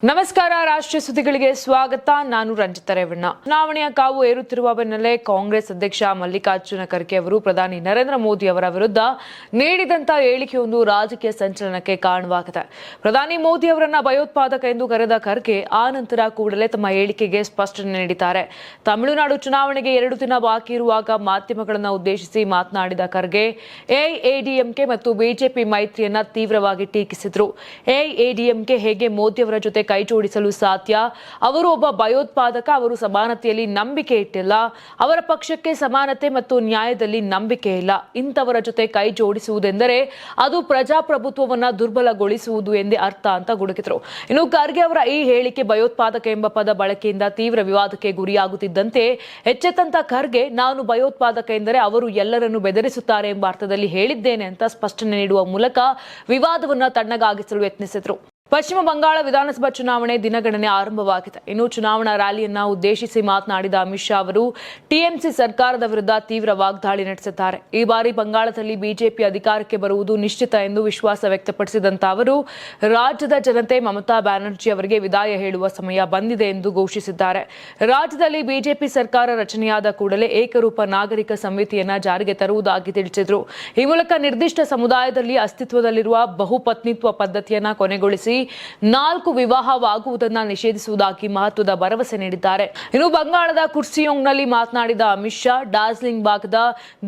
ನಮಸ್ಕಾರ. ರಾಷ್ಟ್ರೀಯ ಸುದ್ದಿಗಳಿಗೆ ಸ್ವಾಗತ. ನಾನು ರಂಜಿತಾ ರೇವಣ್ಣ. ಚುನಾವಣೆಯ ಕಾವು ಏರುತ್ತಿರುವ ಬೆನ್ನಲ್ಲೇ ಕಾಂಗ್ರೆಸ್ ಅಧ್ಯಕ್ಷ ಮಲ್ಲಿಕಾರ್ಜುನ ಖರ್ಗೆ ಅವರು ಪ್ರಧಾನಿ ನರೇಂದ್ರ ಮೋದಿ ಅವರ ವಿರುದ್ಧ ನೀಡಿದಂತಹ ಹೇಳಿಕೆಯೊಂದು ರಾಜಕೀಯ ಸಂಚಲನಕ್ಕೆ ಕಾರಣವಾಗಿದೆ. ಪ್ರಧಾನಿ ಮೋದಿ ಅವರನ್ನ ಭಯೋತ್ಪಾದಕ ಎಂದು ಕರೆದ ಖರ್ಗೆ ಆ ನಂತರ ಕೂಡಲೇ ತಮ್ಮ ಹೇಳಿಕೆಗೆ ಸ್ಪಷ್ಟನೆ ನೀಡಿದ್ದಾರೆ. ತಮಿಳುನಾಡು ಚುನಾವಣೆಗೆ 2 ದಿನ ಬಾಕಿ ಇರುವಾಗ ಮಾಧ್ಯಮಗಳನ್ನು ಉದ್ದೇಶಿಸಿ ಮಾತನಾಡಿದ ಖರ್ಗೆ ಎಐಎಡಿಎಂಕೆ ಮತ್ತು ಬಿಜೆಪಿ ಮೈತ್ರಿಯನ್ನ ತೀವ್ರವಾಗಿ ಟೀಕಿಸಿದರು. ಎಐಎಡಿಎಂಕೆ ಹೇಗೆ ಮೋದಿ ಅವರ ಜೊತೆ ಕೈ ಜೋಡಿಸಲು ಸಾಧ್ಯ? ಅವರು ಒಬ್ಬ ಭಯೋತ್ಪಾದಕ. ಅವರು ಸಮಾನತೆಯಲ್ಲಿ ನಂಬಿಕೆ ಇಟ್ಟಿಲ್ಲ. ಅವರ ಪಕ್ಷಕ್ಕೆ ಸಮಾನತೆ ಮತ್ತು ನ್ಯಾಯದಲ್ಲಿ ನಂಬಿಕೆ ಇಲ್ಲ. ಇಂಥವರ ಜೊತೆ ಕೈ ಜೋಡಿಸುವುದೆಂದರೆ ಅದು ಪ್ರಜಾಪ್ರಭುತ್ವವನ್ನ ದುರ್ಬಲಗೊಳಿಸುವುದು ಎಂದೇ ಅರ್ಥ ಅಂತ ಗುಡುಗಿದ್ರು. ಇನ್ನು ಖರ್ಗೆ ಅವರ ಈ ಹೇಳಿಕೆ ಭಯೋತ್ಪಾದಕ ಎಂಬ ಪದ ಬಳಕೆಯಿಂದ ತೀವ್ರ ವಿವಾದಕ್ಕೆ ಗುರಿಯಾಗುತ್ತಿದ್ದಂತೆ ಎಚ್ಚೆತ್ತಂತ ಖರ್ಗೆ, ನಾನು ಭಯೋತ್ಪಾದಕ ಎಂದರೆ ಅವರು ಎಲ್ಲರನ್ನು ಬೆದರಿಸುತ್ತಾರೆ ಎಂಬ ಅರ್ಥದಲ್ಲಿ ಹೇಳಿದ್ದೇನೆ ಅಂತ ಸ್ಪಷ್ಟನೆ ನೀಡುವ ಮೂಲಕ ವಿವಾದವನ್ನ ತಣ್ಣಗಾಗಿಸಲು ಯತ್ನಿಸಿದ್ರು. ಪಶ್ಚಿಮ ಬಂಗಾಳ ವಿಧಾನಸಭಾ ಚುನಾವಣೆ ದಿನಗಣನೆ ಆರಂಭವಾಗಿದೆ. ಇನ್ನು ಚುನಾವಣಾ ರ್ಯಾಲಿಯನ್ನ ಉದ್ದೇಶಿಸಿ ಮಾತನಾಡಿದ ಅಮಿತ್ ಶಾ ಅವರು ಟಿಎಂಸಿ ಸರ್ಕಾರದ ವಿರುದ್ಧ ತೀವ್ರ ವಾಗ್ದಾಳಿ ನಡೆಸಿದ್ದಾರೆ. ಈ ಬಾರಿ ಬಂಗಾಳದಲ್ಲಿ ಬಿಜೆಪಿ ಅಧಿಕಾರಕ್ಕೆ ಬರುವುದು ನಿಶ್ಚಿತ ಎಂದು ವಿಶ್ವಾಸ ವ್ಯಕ್ತಪಡಿಸಿದಂತ ಅವರು ರಾಜ್ಯದ ಜನತೆ ಮಮತಾ ಬ್ಯಾನರ್ಜಿ ಅವರಿಗೆ ವಿದಾಯ ಹೇಳುವ ಸಮಯ ಬಂದಿದೆ ಎಂದು ಘೋಷಿಸಿದ್ದಾರೆ. ರಾಜ್ಯದಲ್ಲಿ ಬಿಜೆಪಿ ಸರ್ಕಾರ ರಚನೆಯಾದ ಕೂಡಲೇ ಏಕರೂಪ ನಾಗರಿಕ ಸಂಹಿತೆಯನ್ನ ಜಾರಿಗೆ ತರುವುದಾಗಿ ತಿಳಿಸಿದರು. ಈ ಮೂಲಕ ನಿರ್ದಿಷ್ಟ ಸಮುದಾಯದಲ್ಲಿ ಅಸ್ತಿತ್ವದಲ್ಲಿರುವ ಬಹುಪತ್ನಿತ್ವ ಪದ್ಧತಿಯನ್ನ ಕೊನೆಗೊಳಿಸಿ 4 ವಿವಾಹವಾಗುವುದನ್ನು ನಿಷೇಧಿಸುವುದಾಗಿ ಮಹತ್ವದ ಭರವಸೆ ನೀಡಿದ್ದಾರೆ. ಇನ್ನು ಬಂಗಾಳದ ಕುರ್ಸಿಯೋಂಗ್ನಲ್ಲಿ ಮಾತನಾಡಿದ ಅಮಿತ್ ಶಾ, ಡಾರ್ಜಿಲಿಂಗ್ ಭಾಗದ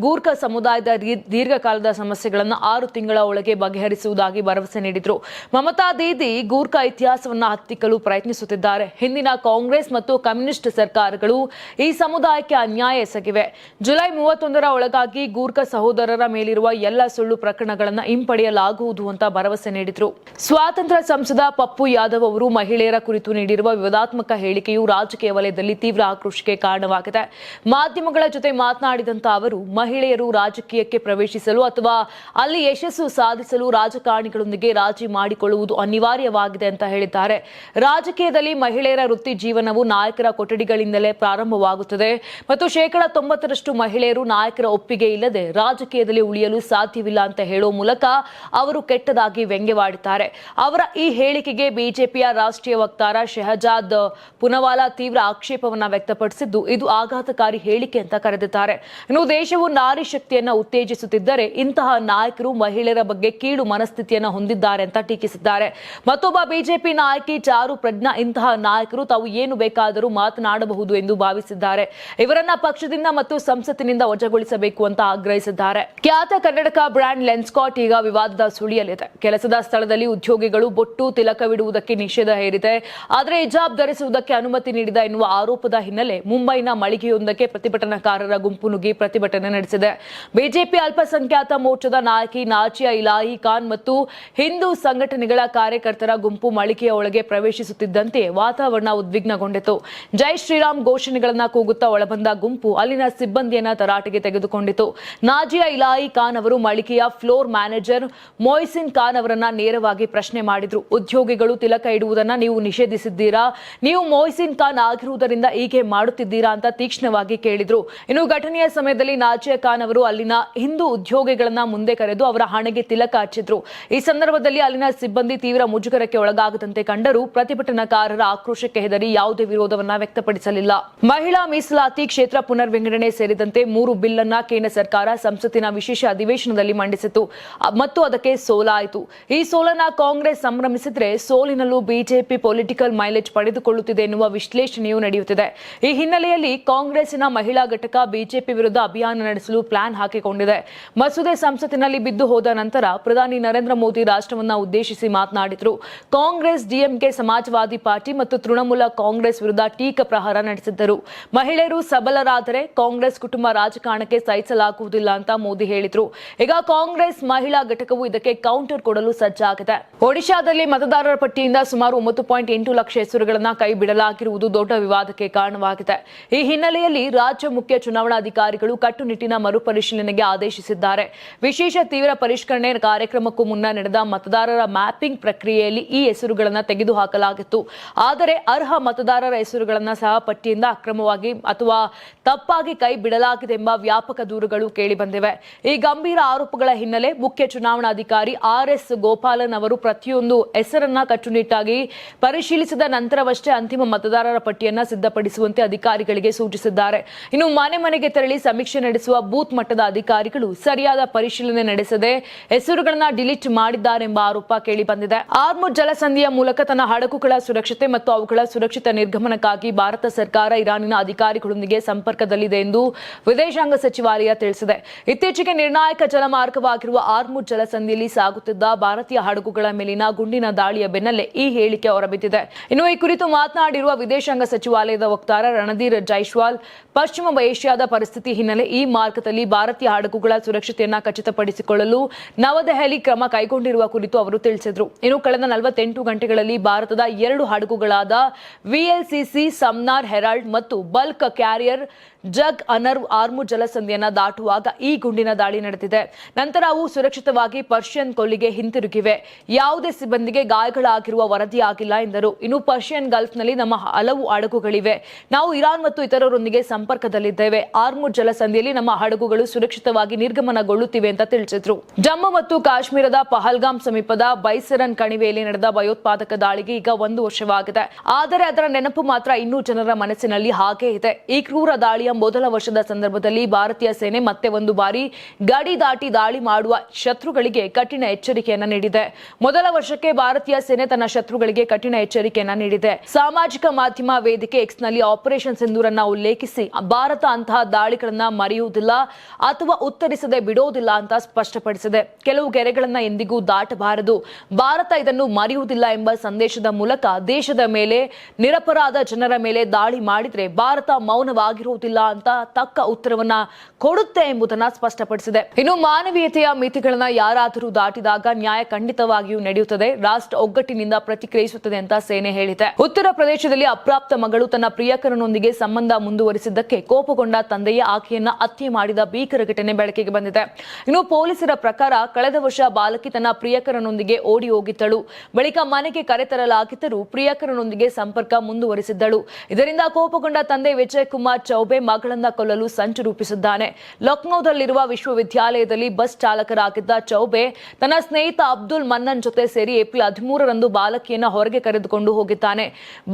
ಗೂರ್ಖಾ ಸಮುದಾಯದ ದೀರ್ಘಕಾಲದ ಸಮಸ್ಯೆಗಳನ್ನು 6 ತಿಂಗಳ ಒಳಗೆ ಬಗೆಹರಿಸುವುದಾಗಿ ಭರವಸೆ ನೀಡಿದರು. ಮಮತಾ ದೀದಿ ಗೂರ್ಖಾ ಇತಿಹಾಸವನ್ನು ಹತ್ತಿಕ್ಕಲು ಪ್ರಯತ್ನಿಸುತ್ತಿದ್ದಾರೆ. ಹಿಂದಿನ ಕಾಂಗ್ರೆಸ್ ಮತ್ತು ಕಮ್ಯುನಿಸ್ಟ್ ಸರ್ಕಾರಗಳು ಈ ಸಮುದಾಯಕ್ಕೆ ಅನ್ಯಾಯ ಎಸಗಿವೆ. ಜುಲೈ 31ರ ಒಳಗಾಗಿ ಗೂರ್ಖಾ ಸಹೋದರರ ಮೇಲಿರುವ ಎಲ್ಲ ಸುಳ್ಳು ಪ್ರಕರಣಗಳನ್ನು ಹಿಂಪಡೆಯಲಾಗುವುದು ಅಂತ ಭರವಸೆ ನೀಡಿದರು. ಸ್ವಾತಂತ್ರ್ಯ ಸಂಸದ ಪಪ್ಪು ಯಾದವ್ ಅವರು ಮಹಿಳೆಯರ ಕುರಿತು ನೀಡಿರುವ ವಿವಾದಾತ್ಮಕ ಹೇಳಿಕೆಯು ರಾಜಕೀಯ ವಲಯದಲ್ಲಿ ತೀವ್ರ ಆಕ್ರೋಶಕ್ಕೆ ಕಾರಣವಾಗಿದೆ. ಮಾಧ್ಯಮಗಳ ಜೊತೆ ಮಾತನಾಡಿದಂತ ಅವರು, ಮಹಿಳೆಯರು ರಾಜಕೀಯಕ್ಕೆ ಪ್ರವೇಶಿಸಲು ಅಥವಾ ಅಲ್ಲಿ ಯಶಸ್ಸು ಸಾಧಿಸಲು ರಾಜಕಾರಣಿಗಳೊಂದಿಗೆ ರಾಜಿ ಮಾಡಿಕೊಳ್ಳುವುದು ಅನಿವಾರ್ಯವಾಗಿದೆ ಅಂತ ಹೇಳಿದ್ದಾರೆ. ರಾಜಕೀಯದಲ್ಲಿ ಮಹಿಳೆಯರ ವೃತ್ತಿ ಜೀವನವು ನಾಯಕರ ಕೊಠಡಿಗಳಿಂದಲೇ ಪ್ರಾರಂಭವಾಗುತ್ತದೆ ಮತ್ತು 90% ಮಹಿಳೆಯರು ನಾಯಕರ ಒಪ್ಪಿಗೆ ಇಲ್ಲದೆ ರಾಜಕೀಯದಲ್ಲಿ ಉಳಿಯಲು ಸಾಧ್ಯವಿಲ್ಲ ಅಂತ ಹೇಳುವ ಮೂಲಕ ಅವರು ಕೆಟ್ಟದಾಗಿ ವ್ಯಂಗ್ಯವಾಡಿದ್ದಾರೆ. ಅವರ ಈ ಹೇಳಿಕೆಗೆ ಬಿಜೆಪಿಯ ರಾಷ್ಟ್ರೀಯ ವಕ್ತಾರ ಶೆಹಜಾದ್ ಪುನವಾಲಾ ತೀವ್ರ ಆಕ್ಷೇಪವನ್ನ ವ್ಯಕ್ತಪಡಿಸಿದ್ದು, ಇದು ಆಘಾತಕಾರಿ ಹೇಳಿಕೆ ಅಂತ ಕರೆದಿದ್ದಾರೆ. ಇನ್ನು ದೇಶವು ನಾರಿ ಶಕ್ತಿಯನ್ನ ಉತ್ತೇಜಿಸುತ್ತಿದ್ದರೆ ಇಂತಹ ನಾಯಕರು ಮಹಿಳೆಯರ ಬಗ್ಗೆ ಕೀಳು ಮನಸ್ಥಿತಿಯನ್ನ ಹೊಂದಿದ್ದಾರೆ ಅಂತ ಟೀಕಿಸಿದ್ದಾರೆ. ಮತ್ತೊಬ್ಬ ಬಿಜೆಪಿ ನಾಯಕಿ ಚಾರು ಪ್ರಜ್ಞಾ, ಇಂತಹ ನಾಯಕರು ತಾವು ಏನು ಬೇಕಾದರೂ ಮಾತನಾಡಬಹುದು ಎಂದು ಭಾವಿಸಿದ್ದಾರೆ. ಇವರನ್ನ ಪಕ್ಷದಿಂದ ಮತ್ತು ಸಂಸತ್ತಿನಿಂದ ವಜಾಗೊಳಿಸಬೇಕು ಅಂತ ಆಗ್ರಹಿಸಿದ್ದಾರೆ. ಖ್ಯಾತ ಕನ್ನಡಕ ಬ್ರ್ಯಾಂಡ್ ಲೆನ್ಸ್ಕಾಟ್ ಈಗ ವಿವಾದದ ಸುಳಿಯಲಿದೆ. ಕೆಲಸದ ಸ್ಥಳದಲ್ಲಿ ಉದ್ಯೋಗಿಗಳು ಬೊಟ್ಟು ತಿಲಕವಿಡುವುದಕ್ಕೆ ನಿಷೇಧ ಹೇರಿದೆ. ಆದರೆ ಹಿಜಾಬ್ ಧರಿಸುವುದಕ್ಕೆ ಅನುಮತಿ ನೀಡಿದ ಎನ್ನುವ ಆರೋಪದ ಹಿನ್ನೆಲೆ ಮುಂಬೈನ ಮಳಿಗೆಯೊಂದಕ್ಕೆ ಪ್ರತಿಭಟನಾಕಾರರ ಗುಂಪು ನುಗ್ಗಿ ಪ್ರತಿಭಟನೆ ನಡೆಸಿದೆ. ಬಿಜೆಪಿ ಅಲ್ಪಸಂಖ್ಯಾತ ಮೋರ್ಚಾದ ನಾಯಕಿ ನಾಜಿಯಾ ಇಲಾಹಿ ಖಾನ್ ಮತ್ತು ಹಿಂದೂ ಸಂಘಟನೆಗಳ ಕಾರ್ಯಕರ್ತರ ಗುಂಪು ಮಳಿಗೆಯ ಒಳಗೆ ಪ್ರವೇಶಿಸುತ್ತಿದ್ದಂತೆ ವಾತಾವರಣ ಉದ್ವಿಗ್ನಗೊಂಡಿತು. ಜೈ ಶ್ರೀರಾಮ್ ಘೋಷಣೆಗಳನ್ನ ಕೂಗುತ್ತಾ ಒಳಬಂದ ಗುಂಪು ಅಲ್ಲಿನ ಸಿಬ್ಬಂದಿಯನ್ನ ತರಾಟೆಗೆ ತೆಗೆದುಕೊಂಡಿತು. ನಾಜಿಯಾ ಇಲಾಹಿ ಖಾನ್ ಅವರು ಮಳಿಗೆಯ ಫ್ಲೋರ್ ಮ್ಯಾನೇಜರ್ ಮೊಯ್ಸಿನ್ ಖಾನ್ ಅವರನ್ನ ನೇರವಾಗಿ ಪ್ರಶ್ನೆ ಮಾಡಿದ್ರು. ಉದ್ಯೋಗಿಗಳು ತಿಲಕ ಇಡುವುದನ್ನ ನೀವು ನಿಷೇಧಿಸಿದ್ದೀರಾ? ನೀವು ಮೊಯ್ಸಿನ್ ಖಾನ್ ಆಗಿರುವುದರಿಂದ ಹೀಗೆ ಮಾಡುತ್ತಿದ್ದೀರಾ ಅಂತ ತೀಕ್ಷ್ಣವಾಗಿ ಕೇಳಿದ್ರು. ಇನ್ನು ಘಟನೆಯ ಸಮಯದಲ್ಲಿ ನಾಜಿಯಾ ಖಾನ್ ಅವರು ಅಲ್ಲಿನ ಹಿಂದೂ ಉದ್ಯೋಗಿಗಳನ್ನ ಮುಂದೆ ಕರೆದು ಅವರ ಹಣೆಗೆ ತಿಲಕ ಹಚ್ಚಿದ್ರು. ಈ ಸಂದರ್ಭದಲ್ಲಿ ಅಲ್ಲಿನ ಸಿಬ್ಬಂದಿ ತೀವ್ರ ಮುಜುಗರಕ್ಕೆ ಒಳಗಾಗದಂತೆ ಕಂಡರೂ ಪ್ರತಿಭಟನಾಕಾರರ ಆಕ್ರೋಶಕ್ಕೆ ಹೆದರಿ ಯಾವುದೇ ವಿರೋಧವನ್ನ ವ್ಯಕ್ತಪಡಿಸಲಿಲ್ಲ. ಮಹಿಳಾ ಮೀಸಲಾತಿ, ಕ್ಷೇತ್ರ ಪುನರ್ ವಿಂಗಡಣೆ ಸೇರಿದಂತೆ 3 ಬಿಲ್ ಅನ್ನ ಕೇಂದ್ರ ಸರ್ಕಾರ ಸಂಸತ್ತಿನ ವಿಶೇಷ ಅಧಿವೇಶನದಲ್ಲಿ ಮಂಡಿಸಿತು ಮತ್ತು ಅದಕ್ಕೆ ಸೋಲಾಯಿತು. ಈ ಸೋಲನ್ನ ಕಾಂಗ್ರೆಸ್ ಸಂಭ್ರಮಿಸಿದ್ರೆ ಸೋಲಿನಲ್ಲೂ ಬಿಜೆಪಿ ಪೊಲಿಟಿಕಲ್ ಮೈಲೇಜ್ ಪಡೆದುಕೊಳ್ಳುತ್ತಿದೆ ಎನ್ನುವ ವಿಶ್ಲೇಷಣೆಯೂ ನಡೆಯುತ್ತಿದೆ. ಈ ಹಿನ್ನೆಲೆಯಲ್ಲಿ ಕಾಂಗ್ರೆಸ್ಸಿನ ಮಹಿಳಾ ಘಟಕ ಬಿಜೆಪಿ ವಿರುದ್ಧ ಅಭಿಯಾನ ನಡೆಸಲು ಪ್ಲಾನ್ ಹಾಕಿಕೊಂಡಿದೆ. ಮಸೂದೆ ಸಂಸತ್ತಿನಲ್ಲಿ ಬಿದ್ದು ಹೋದ ನಂತರ ಪ್ರಧಾನಿ ನರೇಂದ್ರ ಮೋದಿ ರಾಷ್ಟ್ರವನ್ನ ಉದ್ದೇಶಿಸಿ ಮಾತನಾಡಿದರು. ಕಾಂಗ್ರೆಸ್, ಡಿಎಂಕೆ, ಸಮಾಜವಾದಿ ಪಾರ್ಟಿ ಮತ್ತು ತೃಣಮೂಲ ಕಾಂಗ್ರೆಸ್ ವಿರುದ್ಧ ಟೀಕಾ ಪ್ರಹಾರ ನಡೆಸಿದ್ದರು. ಮಹಿಳೆಯರು ಸಬಲರಾದರೆ ಕಾಂಗ್ರೆಸ್ ಕುಟುಂಬ ರಾಜಕಾರಣಕ್ಕೆ ಸಹಿಸಲಾಗುವುದಿಲ್ಲ ಅಂತ ಮೋದಿ ಹೇಳಿದರು. ಈಗ ಕಾಂಗ್ರೆಸ್ ಮಹಿಳಾ ಘಟಕವು ಇದಕ್ಕೆ ಕೌಂಟರ್ ಕೊಡಲು ಸಜ್ಜಾಗಿದೆ. ಒಡಿಶಾದಲ್ಲಿ ಮತದಾರರ ಪಟ್ಟಿಯಿಂದ ಸುಮಾರು 9.8 ಲಕ್ಷ ಹೆಸರುಗಳನ್ನು ಕೈ ಬಿಡಲಾಗಿರುವುದು ದೊಡ್ಡ ವಿವಾದಕ್ಕೆ ಕಾರಣವಾಗಿದೆ. ಈ ಹಿನ್ನೆಲೆಯಲ್ಲಿ ರಾಜ್ಯ ಮುಖ್ಯ ಚುನಾವಣಾಧಿಕಾರಿಗಳು ಕಟ್ಟುನಿಟ್ಟಿನ ಮರುಪರಿಶೀಲನೆಗೆ ಆದೇಶಿಸಿದ್ದಾರೆ. ವಿಶೇಷ ತೀವ್ರ ಪರಿಷ್ಕರಣೆ ಕಾರ್ಯಕ್ರಮಕ್ಕೂ ಮುನ್ನ ನಡೆದ ಮತದಾರರ ಮ್ಯಾಪಿಂಗ್ ಪ್ರಕ್ರಿಯೆಯಲ್ಲಿ ಈ ಹೆಸರುಗಳನ್ನು ತೆಗೆದುಹಾಕಲಾಗಿತ್ತು. ಆದರೆ ಅರ್ಹ ಮತದಾರರ ಹೆಸರುಗಳನ್ನು ಸಹ ಪಟ್ಟಿಯಿಂದ ಅಕ್ರಮವಾಗಿ ಅಥವಾ ತಪ್ಪಾಗಿ ಕೈ ಬಿಡಲಾಗಿದೆ ಎಂಬ ವ್ಯಾಪಕ ದೂರುಗಳು ಕೇಳಿಬಂದಿವೆ. ಈ ಗಂಭೀರ ಆರೋಪಗಳ ಹಿನ್ನೆಲೆ ಮುಖ್ಯ ಚುನಾವಣಾಧಿಕಾರಿ ಆರ್ ಎಸ್ ಗೋಪಾಲನ್ ಅವರು ಪ್ರತಿಯೊಂದು ಹೆಸರನ್ನ ಕಟ್ಟುನಿಟ್ಟಾಗಿ ಪರಿಶೀಲಿಸಿದ ನಂತರವಷ್ಟೇ ಅಂತಿಮ ಮತದಾರರ ಪಟ್ಟಿಯನ್ನ ಸಿದ್ಧಪಡಿಸುವಂತೆ ಅಧಿಕಾರಿಗಳಿಗೆ ಸೂಚಿಸಿದ್ದಾರೆ. ಇನ್ನು ಮನೆ ಮನೆಗೆ ತೆರಳಿ ಸಮೀಕ್ಷೆ ನಡೆಸುವ ಬೂತ್ ಮಟ್ಟದ ಅಧಿಕಾರಿಗಳು ಸರಿಯಾದ ಪರಿಶೀಲನೆ ನಡೆಸದೆ ಹೆಸರುಗಳನ್ನ ಡಿಲೀಟ್ ಮಾಡಿದ್ದಾರೆಂಬ ಆರೋಪ ಕೇಳಿ ಬಂದಿದೆ. ಆರ್ಮುಜ್ ಜಲಸಂಧಿಯ ಮೂಲಕ ತನ್ನ ಹಡಗುಗಳ ಸುರಕ್ಷತೆ ಮತ್ತು ಅವುಗಳ ಸುರಕ್ಷಿತ ನಿರ್ಗಮನಕ್ಕಾಗಿ ಭಾರತ ಸರ್ಕಾರ ಇರಾನಿನ ಅಧಿಕಾರಿಗಳೊಂದಿಗೆ ಸಂಪರ್ಕದಲ್ಲಿದೆ ಎಂದು ವಿದೇಶಾಂಗ ಸಚಿವಾಲಯ ತಿಳಿಸಿದೆ. ಇತ್ತೀಚೆಗೆ ನಿರ್ಣಾಯಕ ಜಲಮಾರ್ಗವಾಗಿರುವ ಆರ್ಮುಜ್ ಜಲಸಂಧಿಯಲ್ಲಿ ಸಾಗುತ್ತಿದ್ದ ಭಾರತೀಯ ಹಡಗುಗಳ ಮೇಲಿನ ಗುಂಡಿನ ದಾಳಿಯ ಬೆನ್ನಲ್ಲೇ ಈ ಹೇಳಿಕೆ ಹೊರಬಿದ್ದಿದೆ. ಇನ್ನು ಈ ಕುರಿತು ಮಾತನಾಡಿರುವ ವಿದೇಶಾಂಗ ಸಚಿವಾಲಯದ ವಕ್ತಾರ ರಣಧೀರ್ ಜೈಸ್ವಾಲ್, ಪಶ್ಚಿಮ ಏಷ್ಯಾದ ಪರಿಸ್ಥಿತಿ ಹಿನ್ನೆಲೆ ಈ ಮಾರ್ಗದಲ್ಲಿ ಭಾರತೀಯ ಹಡಗುಗಳ ಸುರಕ್ಷತೆಯನ್ನ ಖಚಿತಪಡಿಸಿಕೊಳ್ಳಲು ನವದೆಹಲಿ ಕ್ರಮ ಕೈಗೊಂಡಿರುವ ಕುರಿತು ಅವರು ತಿಳಿಸಿದರು. ಇನ್ನು ಕಳೆದ 48 ಗಂಟೆಗಳಲ್ಲಿ ಭಾರತದ 2 ಹಡಗುಗಳಾದ ವಿಎಲ್ಸಿಸಿ, ಸಮ್ನಾರ್, ಹೆರಾಲ್ಡ್ ಮತ್ತು ಬಲ್ಕ್ ಕ್ಯಾರಿಯರ್ ಜಗ್ ಅನರ್ವ್ ಆರ್ಮುಜ್ ಜಲಸಂಧಿಯನ್ನ ದಾಟುವಾಗ ಈ ಗುಂಡಿನ ದಾಳಿ ನಡೆದಿದೆ. ನಂತರ ಅವು ಸುರಕ್ಷಿತವಾಗಿ ಪರ್ಷಿಯನ್ ಕೊಲ್ಲಿಗೆ ಹಿಂತಿರುಗಿವೆ. ಯಾವುದೇ ಸಿಬ್ಬಂದಿಗೆ ಗಾಯಗಳಾಗಿರುವ ವರದಿಯಾಗಿಲ್ಲ ಎಂದರು. ಇನ್ನು ಪರ್ಷಿಯನ್ ಗಲ್ಫ್ನಲ್ಲಿ ನಮ್ಮ ಹಲವು ಹಡಗುಗಳಿವೆ. ನಾವು ಇರಾನ್ ಮತ್ತು ಇತರರೊಂದಿಗೆ ಸಂಪರ್ಕದಲ್ಲಿದ್ದೇವೆ. ಆರ್ಮುಜ್ ಜಲಸಂಧಿಯಲ್ಲಿ ನಮ್ಮ ಹಡಗುಗಳು ಸುರಕ್ಷಿತವಾಗಿ ನಿರ್ಗಮನಗೊಳ್ಳುತ್ತಿವೆ ಅಂತ ತಿಳಿಸಿದ್ರು. ಜಮ್ಮು ಮತ್ತು ಕಾಶ್ಮೀರದ ಪಹಲ್ಗಾಮ್ ಸಮೀಪದ ಬೈಸರನ್ ಕಣಿವೆಯಲ್ಲಿ ನಡೆದ ಭಯೋತ್ಪಾದಕ ದಾಳಿಗೆ ಈಗ 1 ವರ್ಷವಾಗಿದೆ. ಆದರೆ ಅದರ ನೆನಪು ಮಾತ್ರ ಇನ್ನೂ ಜನರ ಮನಸ್ಸಿನಲ್ಲಿ ಹಾಗೇ ಇದೆ. ಈ ಕ್ರೂರ ದಾಳಿಯ ಮೊದಲ ವರ್ಷದ ಸಂದರ್ಭದಲ್ಲಿ ಭಾರತೀಯ ಸೇನೆ ಮತ್ತೆ ಒಂದು ಬಾರಿ ಗಡಿ ದಾಟಿ ದಾಳಿ ಮಾಡುವ ಶತ್ರುಗಳಿಗೆ ಕಠಿಣ ಎಚ್ಚರಿಕೆಯನ್ನ ನೀಡಿದೆ. ಮೊದಲ ವರ್ಷಕ್ಕೆ ಭಾರತೀಯ ಸೇನೆ ತನ್ನ ಶತ್ರುಗಳಿಗೆ ಕಠಿಣ ಎಚ್ಚರಿಕೆಯನ್ನ ನೀಡಿದೆ. ಸಾಮಾಜಿಕ ಮಾಧ್ಯಮ ವೇದಿಕೆ ಎಕ್ಸ್ ನಲ್ಲಿ ಆಪರೇಷನ್ ಸಿಂಧೂರನ್ನ ಉಲ್ಲೇಖಿಸಿ ಭಾರತ ಅಂತಹ ದಾಳಿಗಳನ್ನ ಮರೆಯುವುದಿಲ್ಲ ಅಥವಾ ಉತ್ತರಿಸದೆ ಬಿಡೋದಿಲ್ಲ ಅಂತ ಸ್ಪಷ್ಟಪಡಿಸಿದೆ. ಕೆಲವು ಗೆರೆಗಳನ್ನ ಎಂದಿಗೂ ದಾಟಬಾರದು, ಭಾರತ ಇದನ್ನು ಮರೆಯುವುದಿಲ್ಲ ಎಂಬ ಸಂದೇಶದ ಮೂಲಕ ದೇಶದ ಮೇಲೆ, ನಿರಪರಾಧ ಜನರ ಮೇಲೆ ದಾಳಿ ಮಾಡಿದ್ರೆ ಭಾರತ ಮೌನವಾಗಿರುವುದಿಲ್ಲ ಅಂತ ತಕ್ಕ ಉತ್ತರವನ್ನ ಕೊಡುತ್ತೆ ಎಂಬುದನ್ನ ಸ್ಪಷ್ಟಪಡಿಸಿದೆ. ಇನ್ನು ಮಾನವೀಯತೆಯ ಮಿತಿಗಳನ್ನ ಯಾರಾದರೂ ದಾಟಿದಾಗ ನ್ಯಾಯ ಖಂಡಿತವಾಗಿಯೂ ನಡೆಯುತ್ತದೆ, ರಾಷ್ಟ್ರ ಒಗ್ಗಟ್ಟಿನಿಂದ ಪ್ರತಿಕ್ರಿಯಿಸುತ್ತದೆ ಅಂತ ಸೇನೆ ಹೇಳಿದೆ. ಉತ್ತರ ಪ್ರದೇಶದಲ್ಲಿ ಅಪ್ರಾಪ್ತ ಮಗಳು ತನ್ನ ಪ್ರಿಯಕರನೊಂದಿಗೆ ಸಂಬಂಧ ಮುಂದುವರಿಸಿದ್ದಕ್ಕೆ ಕೋಪಗೊಂಡ ತಂದೆಯೇ ಆಕೆಯನ್ನ ಹತ್ಯೆ ಮಾಡಿದ ಭೀಕರ ಘಟನೆ ಬೆಳಕಿಗೆ ಬಂದಿದೆ. ಇನ್ನು ಪೊಲೀಸರ ಪ್ರಕಾರ ಕಳೆದ ವರ್ಷ ಬಾಲಕಿ ತನ್ನ ಪ್ರಿಯಕರನೊಂದಿಗೆ ಓಡಿ ಹೋಗಿದ್ದಳು. ಬಳಿಕ ಮನೆಗೆ ಕರೆತರಲಾಗಿದ್ದರೂ ಪ್ರಿಯಕರನೊಂದಿಗೆ ಸಂಪರ್ಕ ಮುಂದುವರಿಸಿದ್ದಳು. ಇದರಿಂದ ಕೋಪಗೊಂಡ ತಂದೆ ವಿಜಯ್ ಕುಮಾರ್ ಚೌಬೆ ಮಗಳನ್ನ ಕೊಲ್ಲಲು ಸಂಚು ರೂಪಿಸಿದ್ದಾನೆ. ಲಕ್ನೋದಲ್ಲಿರುವ ವಿಶ್ವವಿದ್ಯಾಲಯದಲ್ಲಿ ಬಸ್ ಚಾಲಕರಾಗಿದ್ದ ಚೌಬೆ ತನ್ನ ಸ್ನೇಹಿತ ಅಬ್ದುಲ್ ಮನ್ನನ್ ಜೊತೆ ಸೇರಿ ಏಪ್ರಿಲ್ 13ರಂದು ಬಾಲಕಿಯನ್ನ ಹೊರಗೆ ಕರೆದುಕೊಂಡು ಹೋಗಿದ್ದಾನೆ.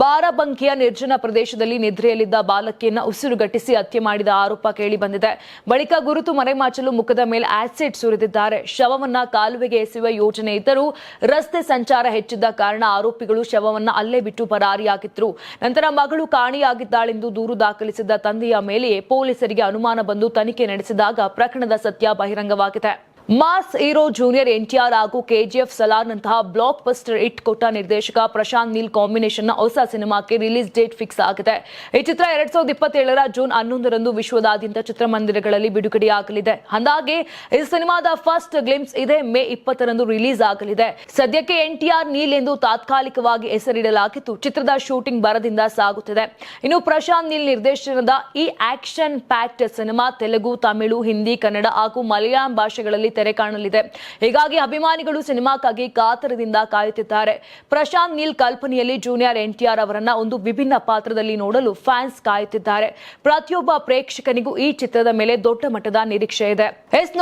ಬಾರಾಬಂಕಿಯ ನಿರ್ಜನ ಪ್ರದೇಶದಲ್ಲಿ ನಿದ್ರೆಯಲ್ಲಿದ್ದ ಬಾಲಕಿಯನ್ನ ಉಸಿರುಗಟ್ಟಿಸಿ ಹತ್ಯೆ ಮಾಡಿದ ಆರೋಪ ಕೇಳಿ ಬಂದಿದೆ. ಬಳಿಕ ಗುರುತು ಮರೆಮಾಚಲು ಮುಖದ ಮೇಲೆ ಆಸಿಡ್ ಸುರಿದಿದ್ದಾರೆ. ಶವವನ್ನ ಕಾಲುವೆಗೆ ಎಸೆಯುವ ಯೋಜನೆ ಇದ್ದರೂ ರಸ್ತೆ ಸಂಚಾರ ಹೆಚ್ಚಿದ್ದ ಕಾರಣ ಆರೋಪಿಗಳು ಶವವನ್ನ ಅಲ್ಲೇ ಬಿಟ್ಟು ಪರಾರಿಯಾಗಿದ್ರು. ನಂತರ ಮಗಳು ಕಾಣೆಯಾಗಿದ್ದಾಳೆಂದು ದೂರು ದಾಖಲಿಸಿದ್ದ ತಂದೆಯ ಮೇಲೆಯೇ ಪೊಲೀಸರಿಗೆ ಅನುಮಾನ ಬಂದು ತನಿಖೆ ನಡೆಸಿದಾಗ ಪ್ರಕರಣದ ಸತ್ಯ ಬಹಿರಂಗವಾಗಿದೆ. ಮಾಸ್ ಹೀರೋ ಜೂನಿಯರ್ ಎನ್ಟಿಆರ್ ಹಾಗೂ ಕೆಜಿಎಫ್ ಸಲಾರ್ನಂತಹ ಬ್ಲಾಕ್ ಬಸ್ಟರ್ ಹಿಟ್ ಕೊಟ್ಟ ನಿರ್ದೇಶಕ ಪ್ರಶಾಂತ್ ನೀಲ್ ಕಾಂಬಿನೇಷನ್ ಹೊಸ ಸಿನಿಮಾಕ್ಕೆ ರಿಲೀಸ್ ಡೇಟ್ ಫಿಕ್ಸ್ ಆಗಿದೆ. ಈ ಚಿತ್ರ 2027ರ ಜೂನ್ 11ರಂದು ವಿಶ್ವದಾದ್ಯಂತ ಚಿತ್ರಮಂದಿರಗಳಲ್ಲಿ ಬಿಡುಗಡೆಯಾಗಲಿದೆ. ಹಾಗಾಗಿ ಈ ಸಿನಿಮಾದ ಫಸ್ಟ್ ಗ್ಲಿಂಪ್ಸ್ ಇದೇ ಮೇ 20ರಂದು ರಿಲೀಸ್ ಆಗಲಿದೆ. ಸದ್ಯಕ್ಕೆ ಎನ್ಟಿಆರ್ ನೀಲ್ ಎಂದು ತಾತ್ಕಾಲಿಕವಾಗಿ ಹೆಸರಿಡಲಾಗಿದ್ದು ಚಿತ್ರದ ಶೂಟಿಂಗ್ ಭರದಿಂದ ಸಾಗುತ್ತಿದೆ. ಇನ್ನು ಪ್ರಶಾಂತ್ ನೀಲ್ ನಿರ್ದೇಶನದ ಈ action packed cinema Telugu, Tamil, Hindi, Kannada ಹಾಗೂ ಮಲಯಾಳಂ ಭಾಷೆಗಳಲ್ಲಿ ತೆರೆ ಕಾಣಲಿದೆ. ಹೀಗಾಗಿ ಅಭಿಮಾನಿಗಳು ಸಿನಿಮಾಕ್ಕಾಗಿ ಕಾತರದಿಂದ ಕಾಯುತ್ತಿದ್ದಾರೆ. ಪ್ರಶಾಂತ್ ನೀಲ್ ಕಲ್ಪನೆಯಲ್ಲಿ ಜೂನಿಯರ್ ಎನ್ಟಿಆರ್ ಅವರನ್ನ ಒಂದು ವಿಭಿನ್ನ ಪಾತ್ರದಲ್ಲಿ ನೋಡಲು ಫ್ಯಾನ್ಸ್ ಕಾಯುತ್ತಿದ್ದಾರೆ. ಪ್ರತಿಯೊಬ್ಬ ಪ್ರೇಕ್ಷಕನಿಗೂ ಈ ಚಿತ್ರದ ಮೇಲೆ ದೊಡ್ಡ ಮಟ್ಟದ ನಿರೀಕ್ಷೆ ಇದೆ.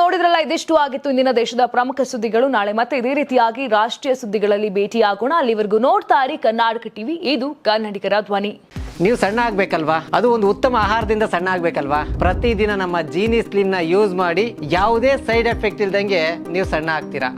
ನೋಡಿದ್ರಲ್ಲ, ಇದಿಷ್ಟು ಆಗಿತ್ತು ಇಂದಿನ ದೇಶದ ಪ್ರಮುಖ ಸುದ್ದಿಗಳು. ನಾಳೆ ಮತ್ತೆ ಇದೇ ರೀತಿಯಾಗಿ ರಾಷ್ಟ್ರೀಯ ಸುದ್ದಿಗಳಲ್ಲಿ ಭೇಟಿಯಾಗೋಣ. ಅಲ್ಲಿವರೆಗೂ ನೋಡ್ತಾ ಇರಿ ಕರ್ನಾಟಕ ಟಿವಿ, ಇದು ಕನ್ನಡಿಗರ ಧ್ವನಿ. ನೀವು ಸಣ್ಣ ಆಗ್ಬೇಕಲ್ವಾ? ಅದು ಒಂದು ಉತ್ತಮ ಆಹಾರದಿಂದ ಸಣ್ಣ ಆಗ್ಬೇಕಲ್ವಾ? ಪ್ರತಿದಿನ ನಮ್ಮ ಜೀನಿ ಸ್ಲಿಮ್ ನ ಯೂಸ್ ಮಾಡಿ ಯಾವುದೇ ಸೈಡ್ ಎಫೆಕ್ಟ್ ಇಲ್ದಂಗೆ ನೀವು ಸಣ್ಣ ಆಗ್ತೀರಾ.